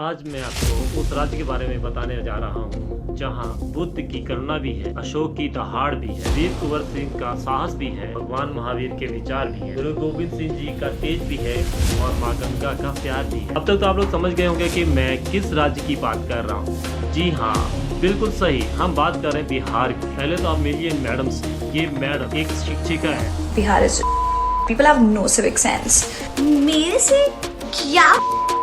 आज मैं आपको उस राज्य के बारे में बताने जा रहा हूँ जहाँ बुद्ध की करुणा भी है, अशोक की दहाड़ भी है, वीर कुंवर सिंह का साहस भी है, भगवान महावीर के विचार भी है, गुरु गोविंद सिंह जी का तेज भी है और माँ गंगा का प्यार भी है। अब तक तो आप लोग समझ गए होंगे कि मैं किस राज्य की बात कर रहा हूँ। जी हाँ, बिल्कुल सही, हम बात कर रहे हैं बिहार की। पहले तो आप मिलिए मैडम से। ये मैडम एक शिक्षिका है। Bihar is people have no civic sense. मेरे से क्या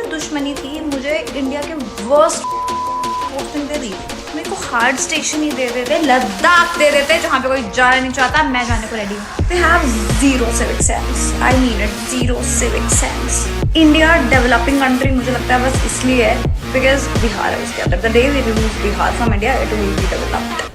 दुश्मनी थी, मुझे इंडिया के वर्स्ट पोस्टिंग दे दी। मेरे को हार्ड स्टेशन ही दे देते, लद्दाख दे देते जहाँ पे कोई जाना नहीं चाहता, मैं जाने को रेडी हूँ। They have zero civic sense. I mean it, zero civic sense. India developing country मुझे लगता है बस इसलिए है बिकॉज बिहार है उसके अंदर। The day we remove Bihar from India it will be developed.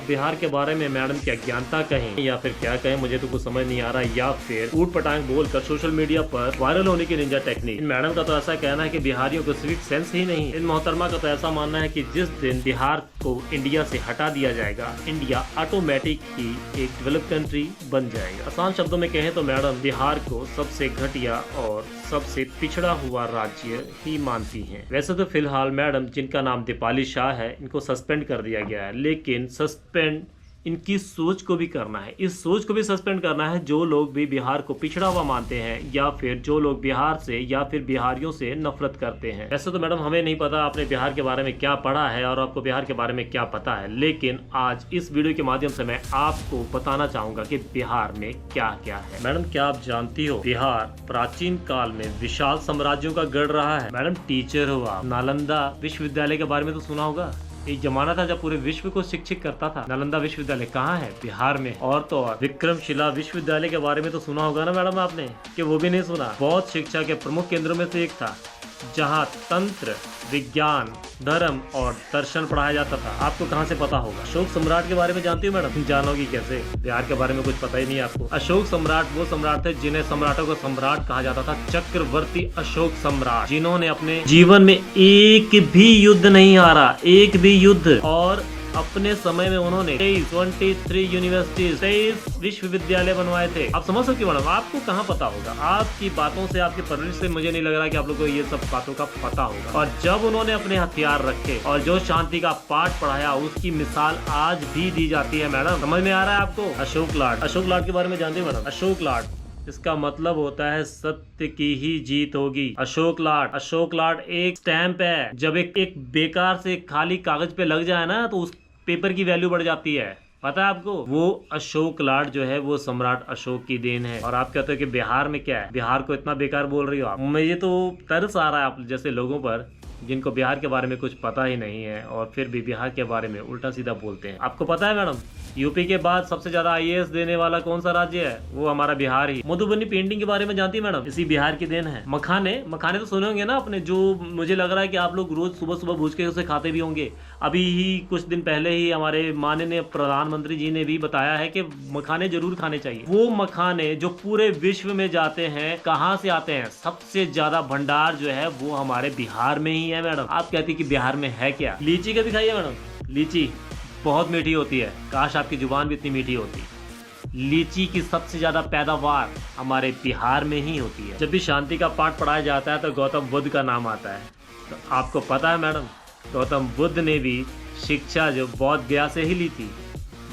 Bihar के बारे में मैडम की अज्ञानता कहें या फिर क्या कहें, मुझे तो कुछ समझ नहीं आ रहा, या फिर ऊट पटांग बोलकर सोशल मीडिया पर वायरल होने की निंजा टेक्निक। इन मैडम का तो ऐसा कहना है कि बिहारियों को सिविक सेंस ही नहीं। इन मोहतरमा का तो ऐसा मानना है कि जिस दिन बिहार को इंडिया से हटा दिया जाएगा, इंडिया ऑटोमेटिक ही एक डेवलप कंट्री बन जाएगा। आसान शब्दों में कहें तो मैडम बिहार को सबसे घटिया और सबसे पिछड़ा हुआ राज्य ही मानती हैं। वैसे तो फिलहाल मैडम, जिनका नाम दीपाली शाह है, इनको सस्पेंड कर दिया गया है, लेकिन सस्पेंड इनकी सोच को भी करना है। इस सोच को भी सस्पेंड करना है जो लोग भी बिहार को पिछड़ा हुआ मानते हैं या फिर जो लोग बिहार से या फिर बिहारियों से नफरत करते हैं। वैसे तो मैडम हमें नहीं पता आपने बिहार के बारे में क्या पढ़ा है और आपको बिहार के बारे में क्या पता है, लेकिन आज इस वीडियो के माध्यम से मैं आपको बताना चाहूंगा कि बिहार में क्या क्या है। मैडम, क्या आप जानती हो बिहार प्राचीन काल में विशाल साम्राज्यों का गढ़ रहा है। मैडम, टीचर हुआ, नालंदा विश्वविद्यालय के बारे में तो सुना होगा। एक जमाना था जब पूरे विश्व को शिक्षित करता था। नालंदा विश्वविद्यालय कहाँ है? बिहार में। और तो और विक्रमशिला विश्वविद्यालय के बारे में तो सुना होगा ना मैडम आपने, कि वो भी नहीं सुना। बौद्ध शिक्षा के प्रमुख केंद्रों में से एक था जहाँ तंत्र, विज्ञान, धर्म और दर्शन पढ़ाया जाता था। आपको कहाँ से पता होगा? अशोक सम्राट के बारे में जानती हो मैडम? जानोगी कैसे, बिहार के बारे में कुछ पता ही नहीं आपको। अशोक सम्राट वो सम्राट थे जिन्हें सम्राटों को सम्राट कहा जाता था। चक्रवर्ती अशोक सम्राट, जिन्होंने अपने जीवन में एक भी युद्ध नहीं हारा, एक भी युद्ध, और अपने समय में उन्होंने 23 यूनिवर्सिटीज, 23 विश्वविद्यालय बनवाए थे। आप समझ सकते हो मैडम, आपको कहाँ पता होगा? आपकी बातों से, आपकी परवरिश से मुझे नहीं लग रहा कि आप लोगों को ये सब बातों का पता होगा। और जब उन्होंने अपने हथियार रखे और जो शांति का पाठ पढ़ाया, उसकी मिसाल आज भी दी जाती है मैडम। समझ में आ रहा है आपको? अशोक लाड, अशोक लाड के बारे में जानते हैं मैडम? अशोक लाड, इसका मतलब होता है सत्य की ही जीत होगी। अशोक लाड, अशोक लाड एक स्टैंप है। जब एक बेकार से खाली कागज पे लग जाए ना, तो उस पेपर की वैल्यू बढ़ जाती है। पता है आपको? वो अशोक लाड जो है वो सम्राट अशोक की देन है। और आप कहते हो कि बिहार में क्या है? बिहार को इतना बेकार बोल रही हो आप। मुझे तो तरस आ रहा है आप जैसे लोगों पर, जिनको बिहार के बारे में कुछ पता ही नहीं है और फिर भी बिहार के बारे में उल्टा सीधा बोलते हैं। आपको पता है मैडम, यूपी के बाद सबसे ज्यादा आईएएस देने वाला कौन सा राज्य है? वो हमारा बिहार ही। मधुबनी पेंटिंग के बारे में जानती है मैडम? इसी बिहार की देन है। मखाने, मखाने तो सुने होंगे ना आपने, जो मुझे लग रहा है कि आप लोग रोज सुबह सुबह भूज के उसे खाते भी होंगे। अभी ही कुछ दिन पहले ही हमारे माननीय प्रधानमंत्री जी ने भी बताया है कि मखाने जरूर खाने चाहिए। वो मखाने जो पूरे विश्व में जाते हैं, कहाँ से आते हैं? सबसे ज्यादा भंडार जो है वो हमारे बिहार में ही है मैडम। आप कहती कि बिहार में है क्या? लीची कभी खाइए मैडम? लीची बहुत मीठी होती है, काश आपकी जुबान भी इतनी मीठी होती। लीची की सबसे ज्यादा पैदावार हमारे बिहार में ही होती है। जब भी शांति का पाठ पढ़ाया जाता है तो गौतम बुद्ध का नाम आता है। तो आपको पता है मैडम, गौतम बुद्ध ने भी शिक्षा जो बौद्ध गया से ही ली थी,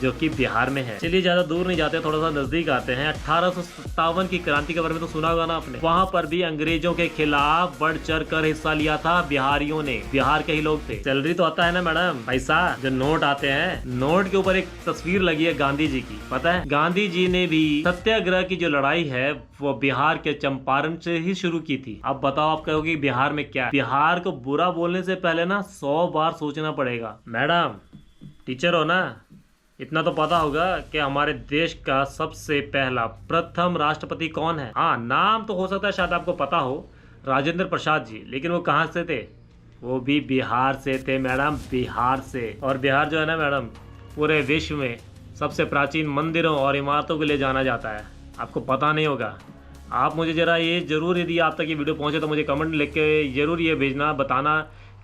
जो कि बिहार में है। चलिए ज्यादा दूर नहीं जाते, थोड़ा सा नजदीक आते हैं। 1857 की क्रांति के बारे में तो सुना होगा ना आपने। वहाँ पर भी अंग्रेजों के खिलाफ बढ़ चढ़ कर हिस्सा लिया था बिहारियों ने। बिहार के ही लोग थे। सैलरी तो आता है ना मैडम, पैसा जो नोट आते हैं, नोट के ऊपर एक तस्वीर लगी है गांधी जी की। पता है, गांधी जी ने भी सत्याग्रह की जो लड़ाई है वो बिहार के चंपारण से ही शुरू की थी। अब बताओ, आप कहोगे बिहार में क्या? बिहार को बुरा बोलने से पहले ना 100 बार सोचना पड़ेगा। मैडम, टीचर हो ना, इतना तो पता होगा कि हमारे देश का सबसे पहला प्रथम राष्ट्रपति कौन है? हाँ, नाम तो हो सकता है शायद आपको पता हो, राजेंद्र प्रसाद जी, लेकिन वो कहाँ से थे? वो भी बिहार से थे मैडम, बिहार से। और बिहार जो है ना मैडम, पूरे विश्व में सबसे प्राचीन मंदिरों और इमारतों के लिए जाना जाता है। आपको पता नहीं होगा। आप मुझे जरा ये जरूर, यदि आप तक ये वीडियो पहुँचे तो मुझे कमेंट लिख के जरूर ये भेजना, बताना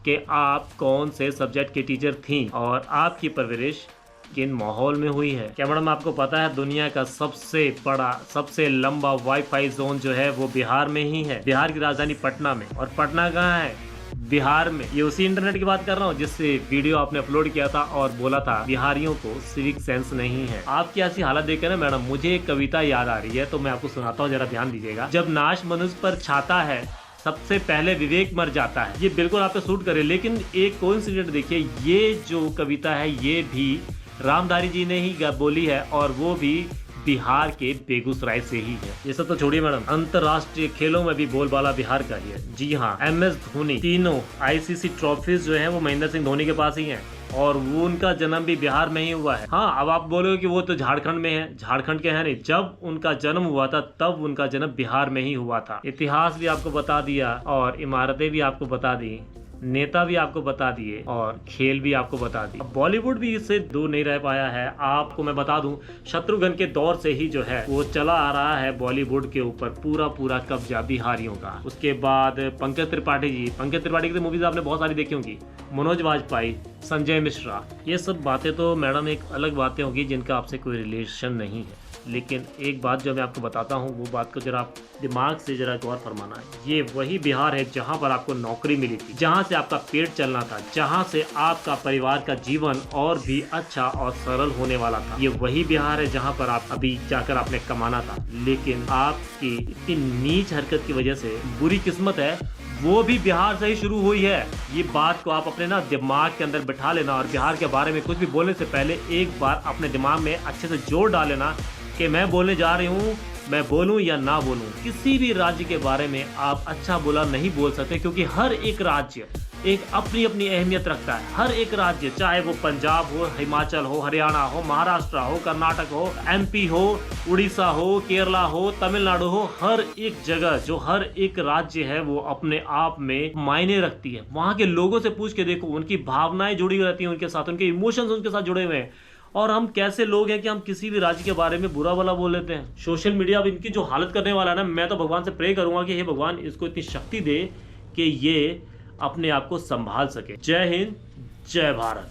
कि आप कौन से सब्जेक्ट की टीचर थी और आपकी परवरिश किन माहौल में हुई है। क्या मैडम आपको पता है दुनिया का सबसे बड़ा सबसे लंबा वाईफाई जोन जो है वो बिहार में ही है, बिहार की राजधानी पटना में। और पटना कहाँ है? बिहार में, ये उसी इंटरनेट की बात कर रहा हूँ जिससे वीडियो आपने अपलोड किया था और बोला था बिहारियों को सिविक सेंस नहीं है। आपकी ऐसी हालत देखकर ना मैडम मुझे एक कविता याद आ रही है, तो मैं आपको सुनाता हूँ, जरा ध्यान दीजिएगा। जब नाश मनुष्य पर छाता है सबसे पहले विवेक मर जाता है। ये बिल्कुल आप पे सूट करे, लेकिन एक कोइंसिडेंट देखिए, ये जो कविता है ये भी रामधारी जी ने ही बोली है और वो भी बिहार के बेगूसराय से ही है। ये सब तो छोड़िए मैडम, अंतरराष्ट्रीय खेलों में भी बोलबाला बिहार का ही है। जी हाँ, MS धोनी, तीनों ICC ट्रॉफीज जो है वो महेंद्र सिंह धोनी के पास ही है और वो उनका जन्म भी बिहार में ही हुआ है। हाँ, अब आप बोलोगे कि वो तो झारखंड में है, झारखंड के हैं नहीं। जब उनका जन्म हुआ था तब उनका जन्म बिहार में ही हुआ था। इतिहास भी आपको बता दिया और इमारतें भी आपको बता दी, नेता भी आपको बता दिए और खेल भी आपको बता दिए। बॉलीवुड भी इससे दूर नहीं रह पाया है। आपको मैं बता दूं, शत्रुघ्न के दौर से ही जो है वो चला आ रहा है बॉलीवुड के ऊपर पूरा कब्जा बिहारियों का। उसके बाद पंकज त्रिपाठी की तो मूवीज आपने बहुत सारी देखी होंगी, मनोज वाजपेयी, संजय मिश्रा, ये सब बातें तो मैडम एक अलग बातें होगी जिनका आपसे कोई रिलेशन नहीं है। लेकिन एक बात जो मैं आपको बताता हूँ वो बात को जरा आप दिमाग से जरा गौर फरमाना है। ये वही बिहार है जहाँ पर आपको नौकरी मिली थी, जहाँ से आपका पेट चलना था, जहाँ से आपका परिवार का जीवन और भी अच्छा और सरल होने वाला था। ये वही बिहार है जहाँ पर आप अभी जाकर आपने कमाना था। लेकिन आपकी इतनी नीच हरकत की वजह से बुरी किस्मत है वो भी बिहार से ही शुरू हुई है। ये बात को आप अपने ना दिमाग के अंदर बिठा लेना और बिहार के बारे में कुछ भी बोलने से पहले एक बार अपने दिमाग में अच्छे से जोड़ डाल लेना कि मैं बोलने जा रही हूँ, मैं बोलूं या ना बोलूं। किसी भी राज्य के बारे में आप अच्छा बुरा नहीं बोल सकते, क्योंकि हर एक राज्य एक अपनी अपनी अहमियत रखता है। हर एक राज्य, चाहे वो पंजाब हो, हिमाचल हो, हरियाणा हो, महाराष्ट्र हो, कर्नाटक हो, MP हो, उड़ीसा हो, केरला हो, तमिलनाडु हो, हर एक जगह जो हर एक राज्य है वो अपने आप में मायने रखती है। वहाँ के लोगों से पूछ के देखो, उनकी भावनाएं जुड़ी रहती हैं उनके साथ, उनके इमोशंस उनके साथ जुड़े हुए हैं। और हम कैसे लोग हैं कि हम किसी भी राज्य के बारे में बुरा भला बोल लेते हैं। सोशल मीडिया अब इनकी जो हालत करने वाला है ना, मैं तो भगवान से प्रे करूंगा कि हे भगवान इसको इतनी शक्ति दे कि ये अपने आप को संभाल सके। जय हिंद, जय भारत।